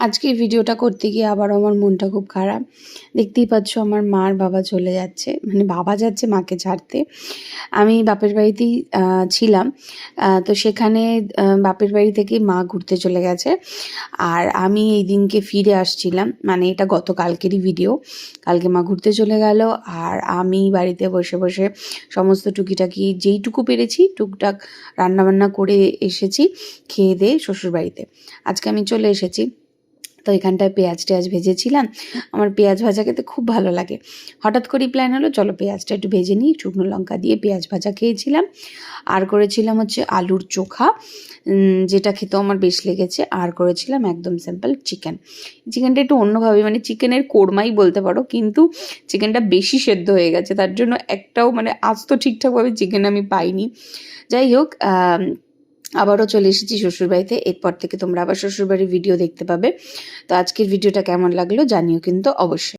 আজকে এই ভিডিওটা করতে গিয়ে আবারও আমার মনটা খুব খারাপ। দেখতেই পাচ্ছ আমার মা আর বাবা চলে যাচ্ছে। মানে বাবা যাচ্ছে মাকে ছাড়তে। আমি বাপের বাড়িতেই ছিলাম। তো সেখানে বাপের বাড়ি থেকে মা ঘুরতে চলে গেছে। আর আমি এই দিনকে ফিরে আসছিলাম। মানে এটা গতকালকেরই ভিডিও। কালকে মা ঘুরতে চলে গেল আর আমি বাড়িতে বসে, বসে সমস্ত টুকিটাকি যেইটুকু পেরেছি টুকটাক রান্নাবান্না করে এসেছি খেয়ে-দেয়ে শ্বশুরবাড়িতে। আজকে আমি চলে এসেছি। তো এখানটায় পেঁয়াজ-টেয়াজ ভেজেছিলাম। আমার পেঁয়াজ ভাজা খেতে খুব ভালো লাগে। হঠাৎ করেই প্ল্যান হলো চলো পেঁয়াজটা একটু ভেজে নিই। শুকনো লঙ্কা দিয়ে পেঁয়াজ ভাজা খেয়েছিলাম। আর করেছিলাম হচ্ছে আলুর চোখা, যেটা খেতেও আমার বেশ লেগেছে। আর করেছিলাম একদম সিম্পল চিকেন। চিকেনটা একটু অন্যভাবে মানে চিকেনের কোরমাই বলতে পারো, কিন্তু চিকেনটা বেশি সেদ্ধ হয়ে গেছে। তার জন্য একটাও মানে আস্ত ঠিকঠাকভাবে চিকেন আমি পাইনি। যাই হোক, আবারও চলে এসেছি শ্বশুরবাড়িতে। এরপর থেকে তোমরা আবার শ্বশুরবাড়ির ভিডিও দেখতে পাবে। তো আজকের ভিডিওটা কেমন লাগলো জানিও কিন্তু অবশ্যই।